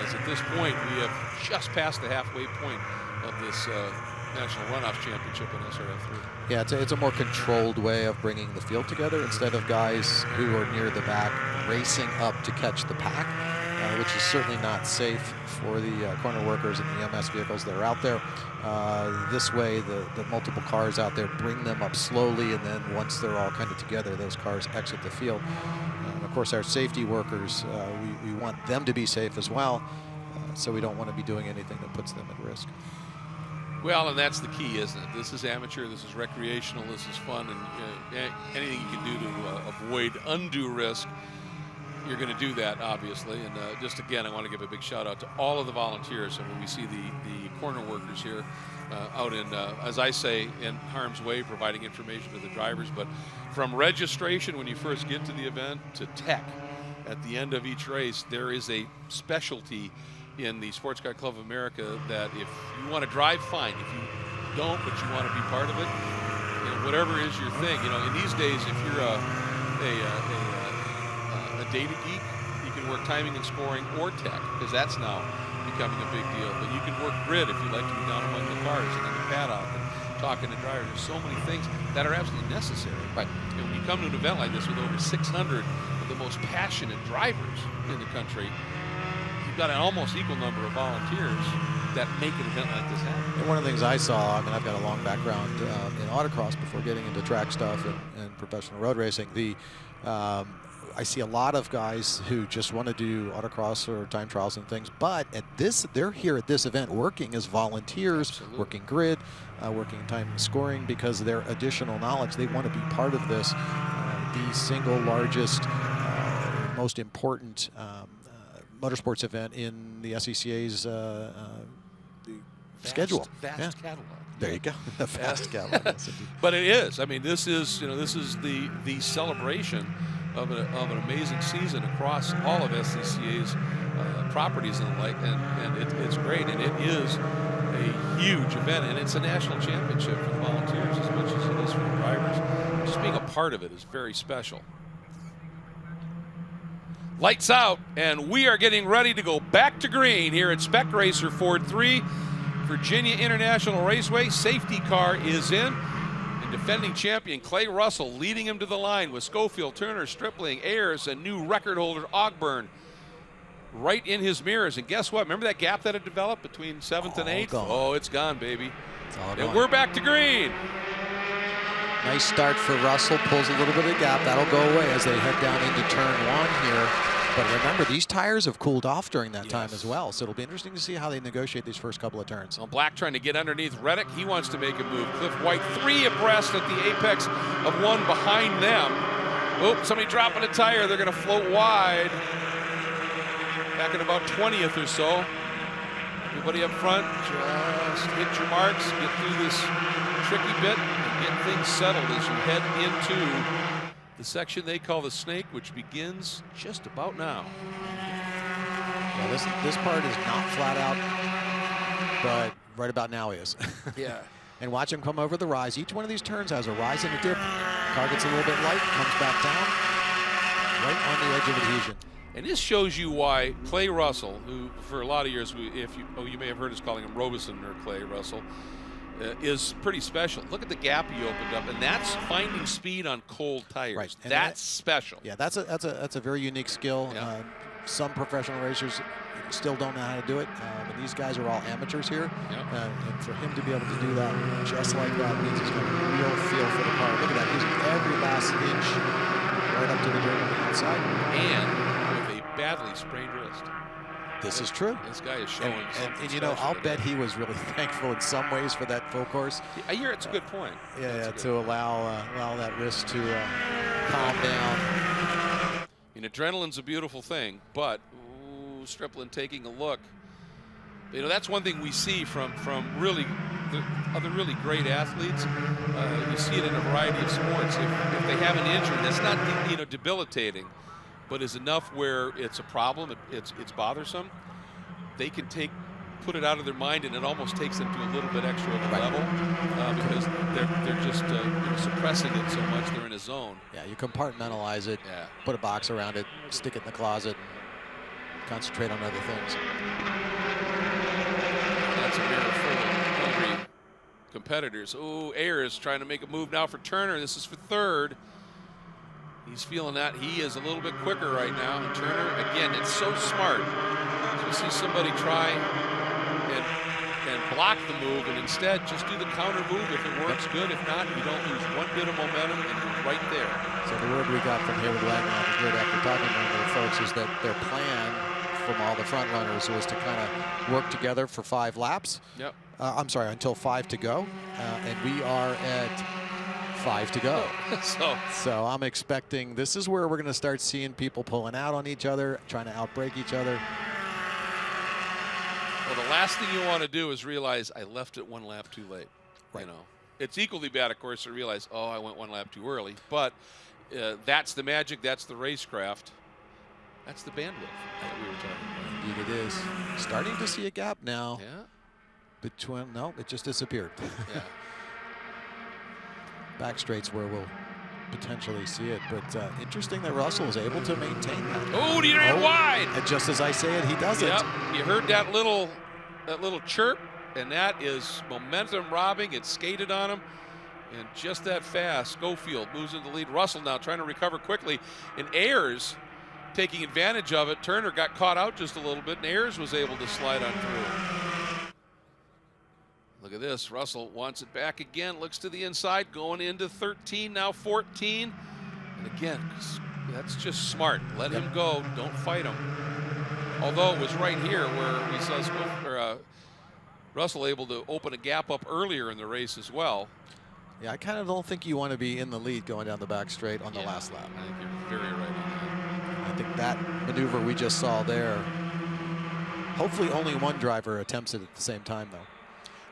as at this point we have just passed the halfway point of this National Runoffs Championship in SRF3. Yeah, it's a more controlled way of bringing the field together instead of guys who are near the back racing up to catch the pack, which is certainly not safe for the corner workers and the MS vehicles that are out there. This way, the multiple cars out there bring them up slowly, and then once they're all kind of together, those cars exit the field. And of course, our safety workers, we want them to be safe as well, so we don't want to be doing anything that puts them at risk. Well, and that's the key, isn't it? This is amateur, this is recreational, this is fun, and anything you can do to avoid undue risk, you're going to do that, obviously. And just again, I want to give a big shout out to all of the volunteers. And when we see the corner workers here out in, as I say, in harm's way, providing information to the drivers, but from registration when you first get to the event to tech, at the end of each race, there is a specialty in the Sports Car Club of America that if you want to drive, fine. If you don't, but you want to be part of it, you know, whatever is your thing. You know, in these days, if you're a data geek, you can work timing and scoring or tech, because that's now becoming a big deal. But you can work grid if you like to be down among the cars and in the paddock and talking to drivers. There's so many things that are absolutely necessary. Right. And when you come to an event like this with over 600 of the most passionate drivers in the country, you've got an almost equal number of volunteers that make an event like this happen. And one of the things I saw, I mean, I've got a long background in autocross before getting into track stuff and professional road racing. I see a lot of guys who just want to do autocross or time trials and things, but they're here at this event working as volunteers, Absolutely. working grid, working time and scoring, because of their additional knowledge. They want to be part of this, the single largest, most important motorsports event in the SCCA's schedule. Vast catalog. There you go. A fast catalog. Yes, indeed. But it is. I mean, this is the celebration of an amazing season across all of SCCA's properties and the like, and it's great, and it is a huge event, and it's a national championship for the volunteers as much as it is for the drivers. Just being a part of it is very special. Lights out, and we are getting ready to go back to green here at Spec Racer Ford 3, Virginia International Raceway. Safety car is in. Defending champion Clay Russell leading him to the line with Schofield, Turner, Stripling, Ayers, and new record holder Ogburn right in his mirrors. And guess what? Remember that gap that had developed between 7th and 8th? Gone. Oh, it's gone, baby. It's all And gone. we're back to green. Nice start for Russell, pulls a little bit of gap. That'll go away as they head down into turn 1 here. But remember, these tires have cooled off during that time as well, so it'll be interesting to see how they negotiate these first couple of turns. Well, Black trying to get underneath Reddick. He wants to make a move. Cliff White 3 abreast at the apex of 1 behind them. Oh, somebody dropping a tire. They're going to float wide. Back at about 20th or so. Everybody up front, just hit your marks, get through this tricky bit, and get things settled as you head into the section they call the Snake, which begins just about now. Yeah, this part is not flat out, but right about now is. Yeah. And watch him come over the rise. Each one of these turns has a rise and a dip. Car gets a little bit light, comes back down, right on the edge of adhesion. And this shows you why Clay Russell, who for a lot of years, you may have heard us calling him Robeson or Clay Russell, is pretty special. Look at the gap he opened up, and that's finding speed on cold tires. Right. And That's special. Yeah, that's a very unique skill. Yeah. Some professional racers still don't know how to do it, but these guys are all amateurs here. Yeah. And for him to be able to do that just like that means he's got a real feel for the car. Look at that, using every last inch right up to the dirt on the outside. And with a badly sprained wrist. This is true. This guy is showing something And you know, special I'll today. bet he was really thankful in some ways for that full course. I hear it's a good point. Yeah, to allow that wrist to calm down. And adrenaline's a beautiful thing, but Stripling taking a look. You know, that's one thing we see from really the other really great athletes. You see it in a variety of sports. If they have an injury that's not debilitating, but is enough where it's a problem, it's bothersome, they can put it out of their mind, and it almost takes them to a little bit extra of a level because they're just suppressing it so much. They're in a zone. Yeah, you compartmentalize it, Yeah. put a box around it, stick it in the closet, concentrate on other things. That's a mirror full of hungry competitors. Oh, Ayers trying to make a move now for Turner. This is for third. He's feeling that. He is a little bit quicker right now. And Turner, again, it's so smart. You see somebody try and block the move, and instead just do the counter move. If it works, good. If not, you don't lose one bit of momentum, and you're right there. So the word we got from Hayward Wagner on the grid after talking to the folks is that their plan from all the front runners was to kind of work together for 5 laps. Yep. I'm sorry, until 5 to go. And we are at 5 to go. So I'm expecting this is where we're going to start seeing people pulling out on each other, trying to outbreak each other. Well, the last thing you want to do is realize I left it 1 lap too late. Right. You know, it's equally bad, of course, to realize, oh, I went 1 lap too early. But that's the magic. That's the racecraft. That's the bandwidth that we were talking Indeed it is. Starting to see a gap now. about. Yeah. Between, no, it just disappeared. Yeah. Back straight's where we'll potentially see it, but interesting that Russell was able to maintain that. Oh, he ran wide. And just as I say it, he does it. Yep. You heard that little chirp, and that is momentum robbing. It skated on him, and just that fast, Schofield moves into the lead. Russell now trying to recover quickly, and Ayers taking advantage of it. Turner got caught out just a little bit, and Ayers was able to slide on through. Look at this. Russell wants it back again. Looks to the inside. Going into 13, now 14. And again, that's just smart. Let him go. Don't fight him. Although it was right here where we saw Russell able to open a gap up earlier in the race as well. Yeah, I kind of don't think you want to be in the lead going down the back straight on the last lap. I think you're very right on I think that maneuver we just saw there, hopefully only one driver attempts it at the same time, though.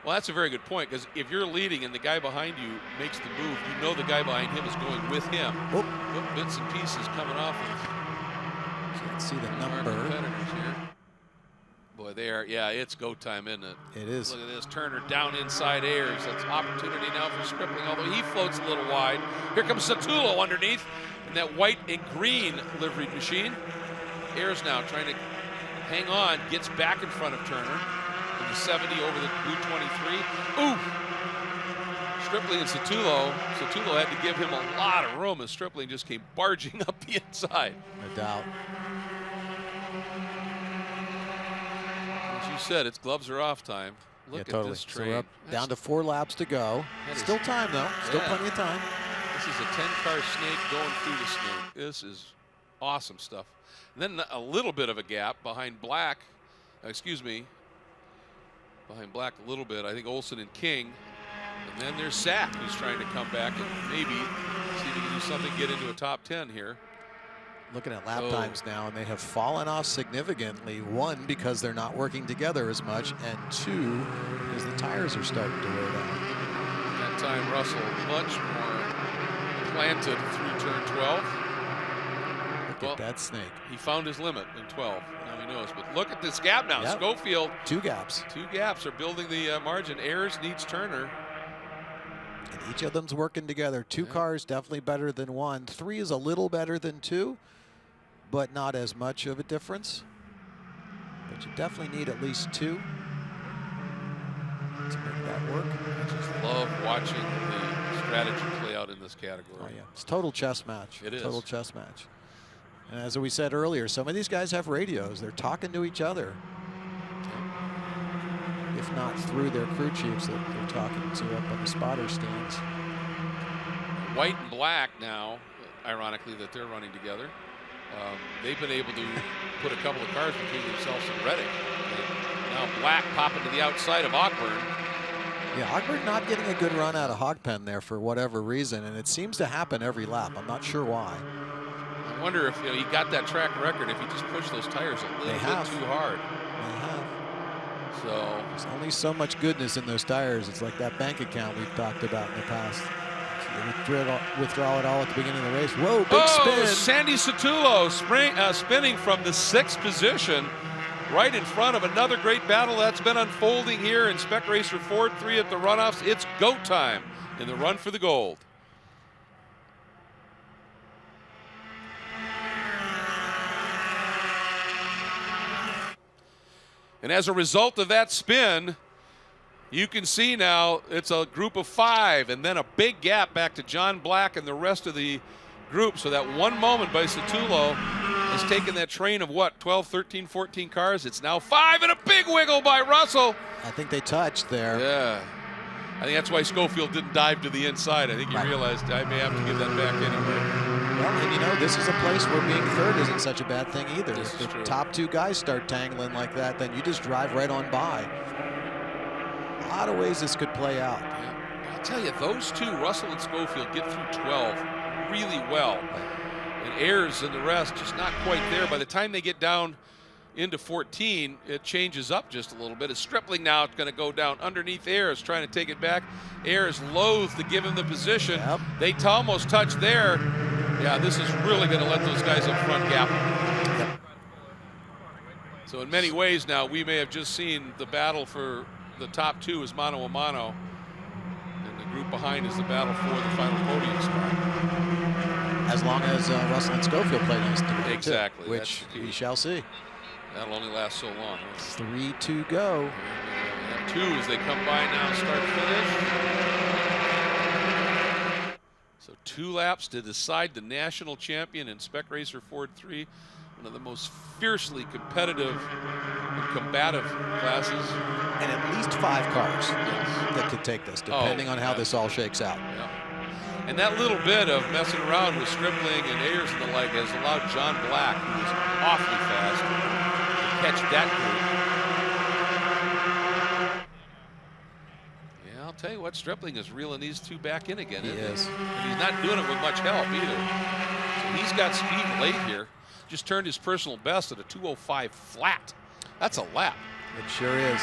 Well, that's a very good point, because if you're leading and the guy behind you makes the move, you know the guy behind him is going with him. Whoop. Bits and pieces coming off of. Can't see the our number. competitors here. Boy, yeah, it's go time, isn't it? It is. Look at this, Turner down inside Ayers. That's opportunity now for Stripling, although he floats a little wide. Here comes Satullo underneath in that white and green liveried machine. Ayers now trying to hang on, gets back in front of Turner. In the 70 over the blue 23. Ooh! Stripling and Satullo. Satullo had to give him a lot of room as Stripling just came barging up the inside. No doubt. As you said, its gloves are off time. Look at totally. this So train. we're up down to 4 laps to go. Still time, though. Still plenty of time. This is a 10-car snake going through the snake. This is awesome stuff. And then a little bit of a gap behind Black. Behind Black a little bit. I think Olsen and King. And then there's Sack, who's trying to come back and maybe see if he can do something, get into a top 10 here. Looking at lap times now, and they have fallen off significantly. 1, because they're not working together as much, and 2, because the tires are starting to wear down. That time Russell much more planted through turn 12. Look at that snake. He found his limit in 12. Now he knows. But look at this gap now. Yep. Schofield. 2 gaps. 2 gaps are building the margin. Ayers needs Turner. And each of them's working together. 2 cars definitely better than 1. 3 is a little better than 2, but not as much of a difference. But you definitely need at least 2 to make that work. I just love watching the strategy play out in this category. Oh yeah, it's total chess match. It is. Total chess match. And as we said earlier, some of these guys have radios. They're talking to each other. If not through their crew chiefs that they're talking to up on the spotter stands. White and Black now, ironically, that they're running together. They've been able to put a couple of cars between themselves and Reddick. And now Black popping to the outside of Ogburn. Yeah, Ogburn not getting a good run out of Hogpen there for whatever reason, and it seems to happen every lap. I'm not sure why. I wonder if he got that track record if he just pushed those tires a little bit too hard. They have. So there's only so much goodness in those tires. It's like that bank account we've talked about in the past. So they withdraw it all at the beginning of the race. Whoa, big spin. Sandy Satullo spinning from the 6th position right in front of another great battle that's been unfolding here in Spec Racer Ford 3 at the Runoffs. It's go time in the run for the gold. And as a result of that spin, you can see now it's a group of 5 and then a big gap back to John Black and the rest of the group. So that one moment by Satullo has taken that train of what, 12, 13, 14 cars. It's now 5 and a big wiggle by Russell. I think they touched there. Yeah. I think that's why Schofield didn't dive to the inside. I think he realized I may have to give that back anyway. Well, and you know, this is a place where being third isn't such a bad thing either. This if is the true. top 2 guys start tangling like that, then you just drive right on by. A lot of ways this could play out. Yeah. I tell you, those 2, Russell and Schofield, get through 12 really well. And Ayers and the rest just not quite there. By the time they get down into 14, it changes up just a little bit. As Stripling now is going to go down underneath Ayers, trying to take it back. Ayers loath to give him the position. Yep. They almost touch there. Yeah, this is really going to let those guys up front gap. Yep. So in many ways now, we may have just seen the battle for the top 2 is mano a mano, and the group behind is the battle for the final podium spot. As long as Russell and Schofield play nice together, Exactly, too, which we shall see. That'll only last so long. 3 to go. 2 as they come by now, start finish. So 2 laps to decide the national champion in Spec Racer Ford 3. One of the most fiercely competitive and combative classes. And at least 5 cars that could take this, depending on how this all shakes out. Yeah. And that little bit of messing around with Stripling and Ayers and the like has allowed John Black, who was awfully fast, to catch that group. Yeah, I'll tell you what, Stripling is reeling these 2 back in again. He is. And he's not doing it with much help either. So he's got speed late here. Just turned his personal best at a 2:05 flat. That's a lap. It sure is.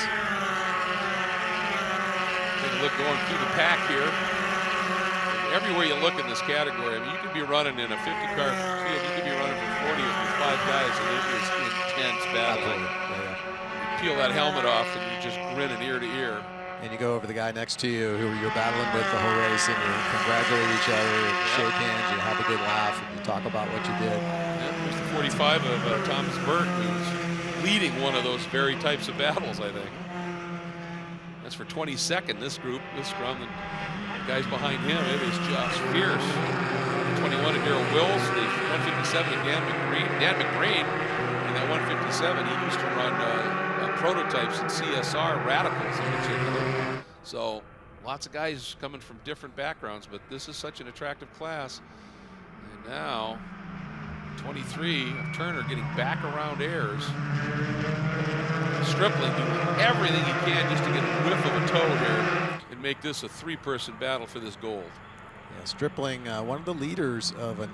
Take a look going through the pack here. And everywhere you look in this category, I mean, you could be running in a 50-car field. You could be running for 40 with 5 guys, and it is intense battling. Yeah. You peel that helmet off, and you just grin an ear to ear. And you go over the guy next to you who you're battling with the whole race, and you congratulate each other, and you shake hands, you have a good laugh, and you talk about what you did. Yeah, there's the 45 of Thomas Burt, who's leading one of those very types of battles, I think. That's for 22nd, this group, this scrum. The guys behind him, it is just fierce. 21 of Darrell Wills, the 157 of Dan McGreen. Dan McGreen, in that 157, he used to run prototypes in CSR, radicals in particular. So lots of guys coming from different backgrounds, but this is such an attractive class. And now 23 of Turner getting back around Ayers. Stripling doing everything he can just to get a whiff of a toe here and make this a 3-person battle for this gold. Yeah, Stripling, one of the leaders of a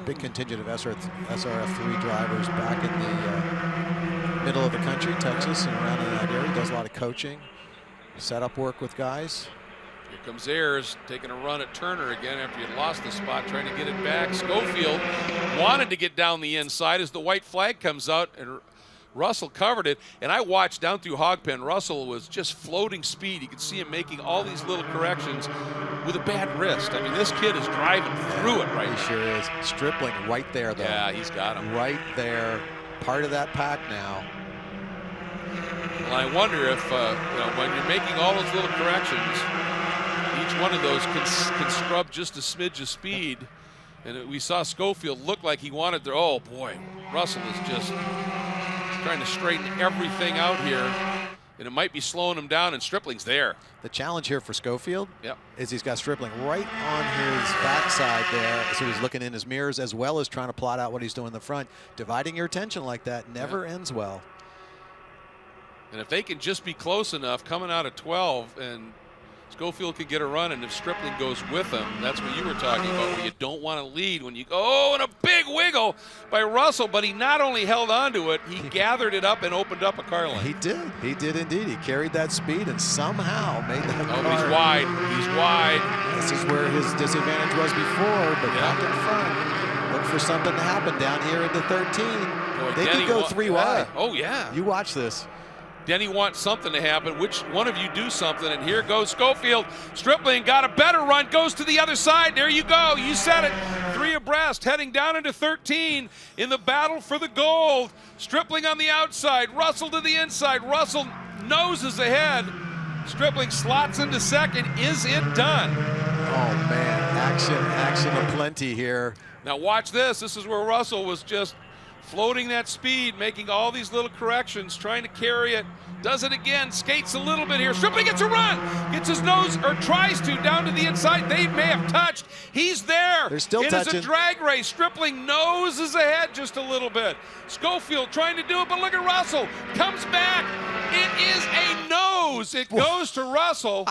big contingent of SRF3 drivers back in the middle of the country, Texas, and around in that area. He does a lot of coaching, setup work with guys. Here comes Ayers taking a run at Turner again after he had lost the spot, trying to get it back. Schofield wanted to get down the inside as the white flag comes out, and Russell covered it. And I watched down through Hogpen. Russell was just floating speed. You could see him making all these little corrections with a bad wrist. I mean, this kid is driving through it right now. He sure is. Stripling right there, though. Yeah, he's got him. Right there. Part of that pack now. Well, I wonder if, when you're making all those little corrections, each one of those can scrub just a smidge of speed. And we saw Schofield look like he wanted to. Oh, boy. Russell is just trying to straighten everything out here. And it might be slowing him down, and Stripling's there. The challenge here for Schofield Yep. is he's got Stripling right on his backside there. So he's looking in his mirrors as well as trying to plot out what he's doing in the front. Dividing your attention like that never ends well. And if they can just be close enough coming out of 12 and Schofield could get a run, and if Stripling goes with him, that's what you were talking about, where you don't want to lead when you go. Oh, and a big wiggle by Russell, but he not only held on to it, he gathered it up and opened up a car lane. He did indeed. He carried that speed and somehow made that car. He's wide. He's wide. This is where his disadvantage was before, but back in front. Look for something to happen down here into 13. Boy, they could go 3 wide. Oh, yeah. You watch this. Denny wants something to happen. Which one of you do something? And here goes Schofield. Stripling got a better run, goes to the other side. There you go. You said it. 3 abreast, heading down into 13 in the battle for the gold. Stripling on the outside, Russell to the inside. Russell noses ahead. Stripling slots into second. Is it done? Oh, man. Action aplenty here. Now watch this. This is where Russell was just floating that speed, making all these little corrections, trying to carry it. Does it again, skates a little bit here. Stripling gets a run, gets his nose, or tries to, down to the inside. They may have touched. He's there. They're still touching. It is touching. a drag race. Stripling noses ahead just a little bit. Schofield trying to do it, but look at Russell. Comes back. It is a nose. It goes to Russell.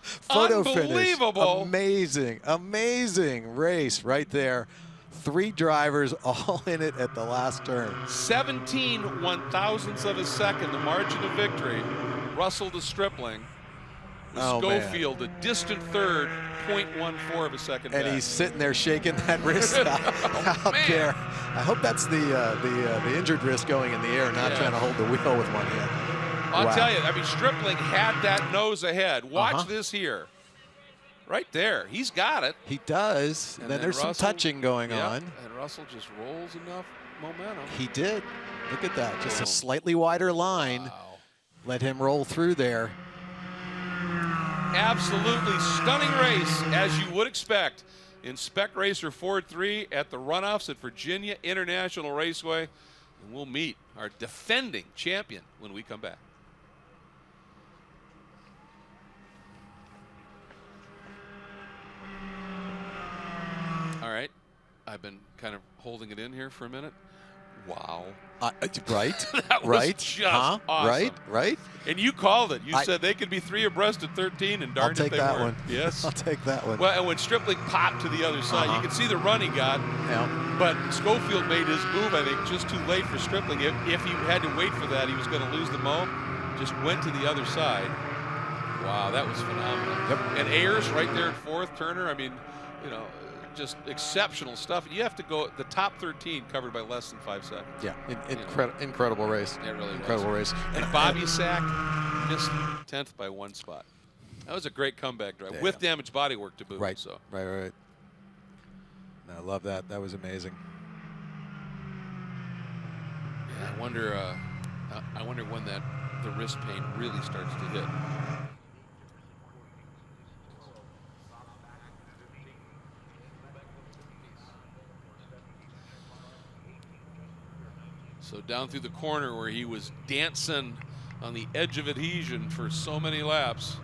Photo Unbelievable. Finish. Amazing race right there. 3 drivers all in it at the last turn. 17 one-thousandths of a second, the margin of victory. Russell to Stripling. Oh, man. Schofield, a distant third, 0.14 of a second And back. he's sitting there shaking that wrist out man. there. I hope that's the injured wrist going in the air, not trying to hold the wheel with one hand. I'll tell you, I mean, Stripling had that nose ahead. Watch this here. Right there. He's got it. He does. And then there's Russell, some touching going on. And Russell just rolls enough momentum. He did. Look at that. Just a slightly wider line. Wow. Let him roll through there. Absolutely stunning race, as you would expect, in Spec Racer Ford 3 at the Runoffs at Virginia International Raceway. And we'll meet our defending champion when we come back. All right. I've been kind of holding it in here for a minute. Wow. Right? That was right? just awesome. awesome. Right? And you called it. You said they could be 3 abreast at 13, and darn I'll take if they that weren't. one. Yes. I'll take that one. Well, and when Stripling popped to the other side, you can see the run he got. Yeah. But Schofield made his move, I think, just too late for Stripling. If he had to wait for that, he was going to lose the mo. Just went to the other side. Wow, that was phenomenal. Yep. And Ayers right there at 4th. Turner, I mean, you know, just exceptional stuff. You have to go the top 13 covered by less than 5 seconds. Yeah, incredible race. It really incredible race. And Bobby Sack missed 10th by 1 spot. That was a great comeback drive with damaged bodywork to boot. Right. So. Right. No, I love that. That was amazing. Yeah, I wonder when the wrist pain really starts to hit. So down through the corner where he was dancing on the edge of adhesion for so many laps,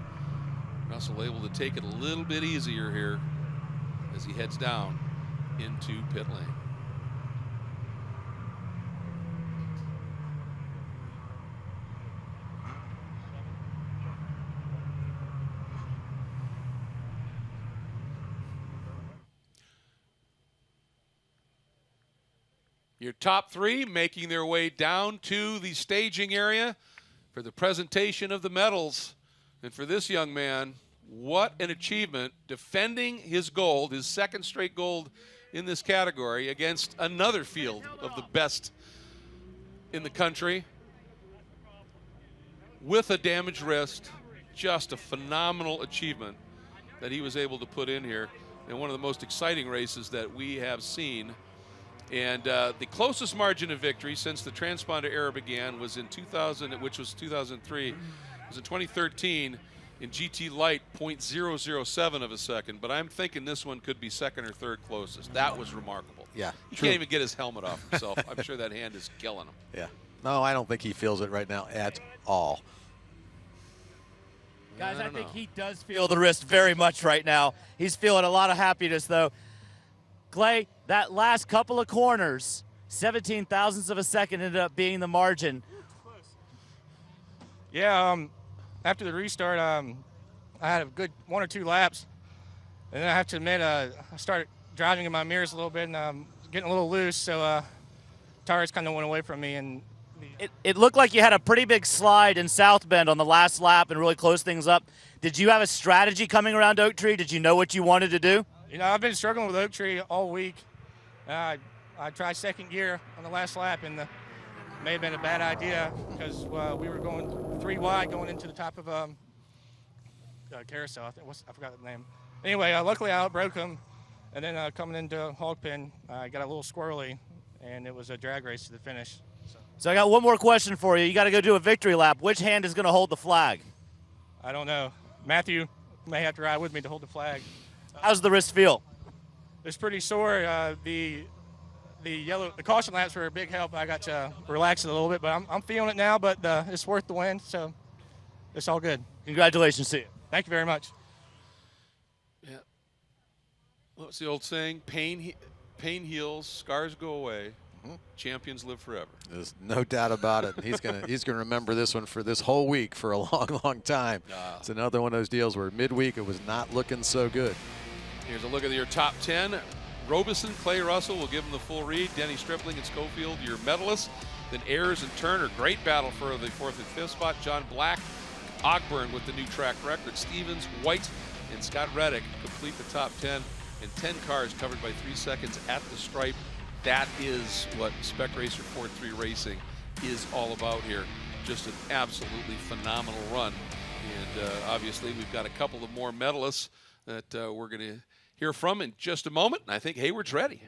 Russell able to take it a little bit easier here as he heads down into pit lane. Your top 3 making their way down to the staging area for the presentation of the medals. And for this young man, what an achievement, defending his gold, his 2nd straight gold in this category against another field of the best in the country with a damaged wrist. Just a phenomenal achievement that he was able to put in here in one of the most exciting races that we have seen. And the closest margin of victory since the transponder era began was in 2000, which was 2003. It was in 2013 in GT Light, 0.007 of a second. But I'm thinking this one could be 2nd or 3rd closest. That was remarkable. Yeah. He can't even get his helmet off himself. I'm sure that hand is killing him. Yeah. No, I don't think he feels it right now at all. Guys, I think he does feel the wrist very much right now. He's feeling a lot of happiness, though. Clay, that last couple of corners, 17 thousandths of a second ended up being the margin. Yeah, after the restart, I had a good 1 or 2 laps. And then I have to admit, I started driving in my mirrors a little bit and getting a little loose, so tires kind of went away from me. And it looked like you had a pretty big slide in South Bend on the last lap and really closed things up. Did you have a strategy coming around Oak Tree? Did you know what you wanted to do? You know, I've been struggling with Oak Tree all week. I tried 2nd gear on the last lap, and may have been a bad idea because we were going 3 wide going into the top of carousel. I forgot the name. Anyway, luckily I outbroke him, and then coming into hog pen, I got a little squirrely, and it was a drag race to the finish. So I got one more question for you. You got to go do a victory lap. Which hand is going to hold the flag? I don't know. Matthew may have to ride with me to hold the flag. How's the wrist feel? It's pretty sore. The caution laps were a big help. I got to relax it a little bit, but I'm feeling it now. But it's worth the win, so it's all good. Congratulations to you. Thank you very much. Yeah. What's the old saying? Pain heals, scars go away. Champions live forever. There's no doubt about it. He's gonna remember this one for this whole week for a long, long time. It's another one of those deals where midweek it was not looking so good. Here's a look at your top 10. Robeson, Clay Russell, will give him the full read. Denny Stripling and Schofield, your medalists. Then Ayers and Turner, great battle for the 4th and 5th spot. John Black Ogburn with the new track record. Stevens, White, and Scott Reddick complete the top 10, and 10 cars covered by 3 seconds at the stripe. That is what Spec Racer Ford 3 Racing is all about here. Just an absolutely phenomenal run. And obviously we've got a couple of more medalists that we're going to hear from in just a moment. And I think Hayward's ready.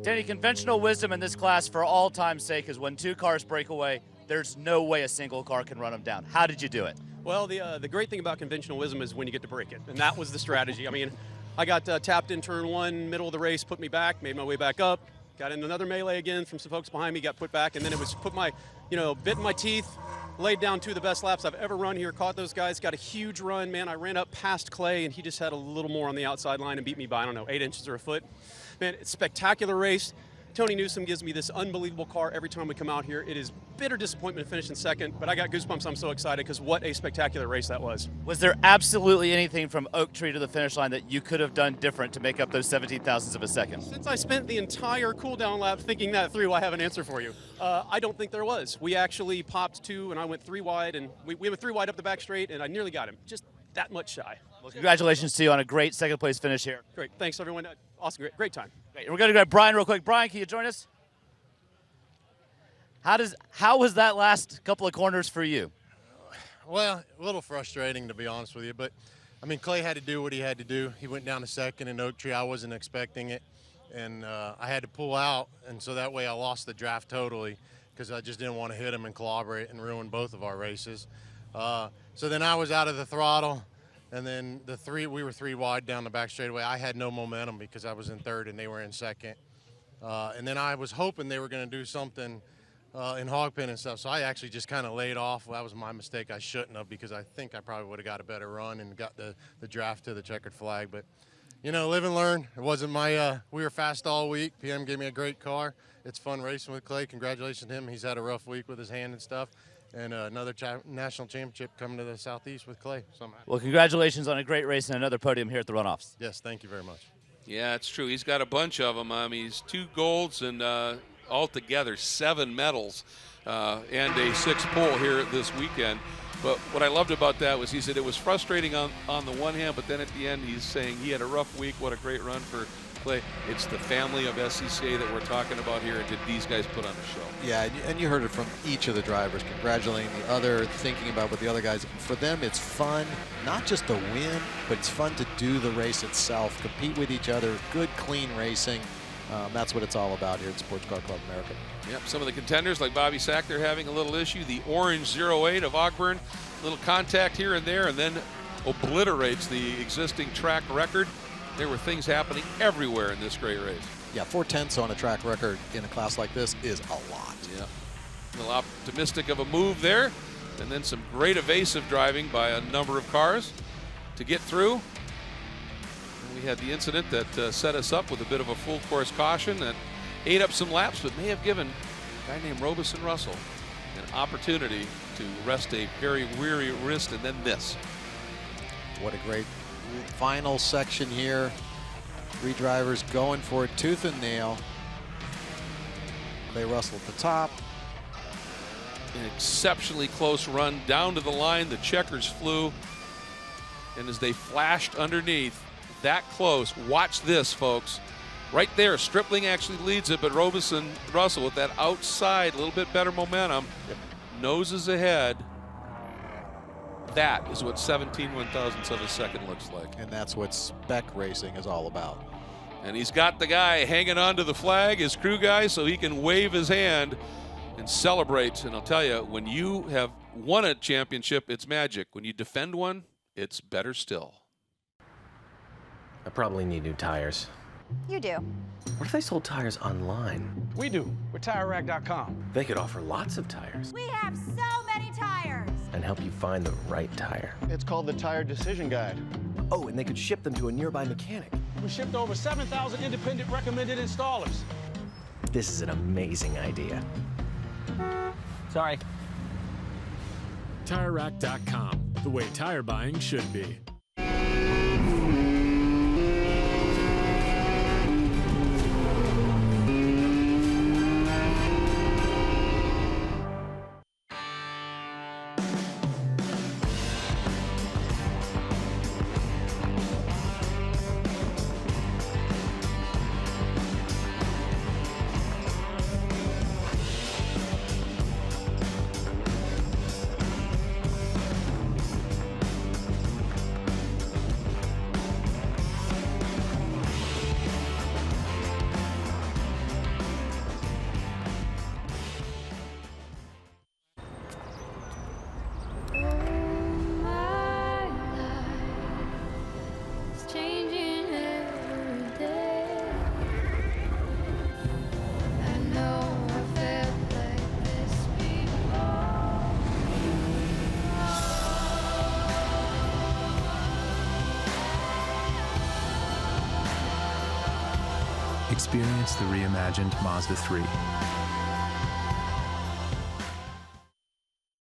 Danny, conventional wisdom in this class for all time's sake is when 2 cars break away, there's no way a single car can run them down. How did you do it? Well, the great thing about conventional wisdom is when you get to break it, and that was the strategy. I mean, I got tapped in turn 1, middle of the race, put me back, made my way back up, got in another melee again from some folks behind me, got put back, and then it was put my, bit in my teeth, laid down 2 of the best laps I've ever run here, caught those guys, got a huge run, man. I ran up past Clay, and he just had a little more on the outside line and beat me by, I don't know, 8 inches or a foot. Man, it's a spectacular race. Tony Newsom gives me this unbelievable car every time we come out here. It is bitter disappointment to finish in second, but I got goosebumps. I'm so excited because what a spectacular race that was. Was there absolutely anything from Oak Tree to the finish line that you could have done different to make up those 17 thousandths of a second? Since I spent the entire cool-down lap thinking that through, I have an answer for you. I don't think there was. We actually popped 2, and I went 3 wide, and we went 3 wide up the back straight, and I nearly got him. Just that much shy. Well, congratulations to you on a great second place finish here. Great. Thanks, everyone. Awesome. Great time. Great. We're going to grab Brian real quick. Brian, can you join us? How was that last couple of corners for you? Well, a little frustrating, to be honest with you, but I mean, Clay had to do what he had to do. He went down to second in Oak Tree. I wasn't expecting it, and I had to pull out, and so that way I lost the draft totally because I just didn't want to hit him and collaborate and ruin both of our races. So then I was out of the throttle, and then we were 3 wide down the back straightaway. I had no momentum because I was in third and they were in second. And then I was hoping they were going to do something in hog pen and stuff, so I actually just kind of laid off. Well, that was my mistake. I shouldn't have, because I think I probably would have got a better run and got the draft to the checkered flag. But, live and learn. It wasn't my we were fast all week. PM gave me a great car. It's fun racing with Clay. Congratulations to him. He's had a rough week with his hand and stuff. And another national championship coming to the Southeast with Clay. Well, congratulations on a great race and another podium here at the Runoffs. Yes, thank you very much. Yeah, it's true. He's got a bunch of them. He's 2 golds and altogether 7 medals and a 6th pole here this weekend. But what I loved about that was he said it was frustrating on the one hand, but then at the end he's saying he had a rough week. What a great run for Clay. It's the family of SCCA that we're talking about here, and did these guys put on a show? Yeah, and you heard it from each of the drivers, congratulating the other, thinking about what the other guys. For them, it's fun, not just to win, but it's fun to do the race itself, compete with each other, good, clean racing. That's what it's all about here at Sports Car Club America. Yep, some of the contenders like Bobby Sack, they're having a little issue. The orange 08 of Ogburn, little contact here and there, and then obliterates the existing track record. There were things happening everywhere in this great race. Yeah, 4/10 on a track record in a class like this is a lot. Yeah, a little optimistic of a move there, and then some great evasive driving by a number of cars to get through. And we had the incident that set us up with a bit of a full course caution that ate up some laps, but may have given a guy named Robeson Russell an opportunity to rest a very weary wrist, and then this. What a great final section here. 3 drivers going for it tooth and nail. Clay Russell at the top. An exceptionally close run down to the line. The checkers flew, and as they flashed underneath, that close, watch this, folks. Right there, Stripling actually leads it, but Robeson Russell with that outside, a little bit better momentum, noses ahead. That is what 17 1,000ths of a second looks like. And that's what spec racing is all about. And he's got the guy hanging on to the flag, his crew guy, so he can wave his hand and celebrate. And I'll tell you, when you have won a championship, it's magic. When you defend one, it's better still. I probably need new tires. You do. What if they sold tires online? We do. We're TireRack.com. They could offer lots of tires. We have so many tires. And help you find the right tire. It's called the Tire Decision Guide. Oh, and they could ship them to a nearby mechanic. We shipped over 7,000 independent recommended installers. This is an amazing idea. Sorry. TireRack.com, the way tire buying should be. Experience the reimagined Mazda 3.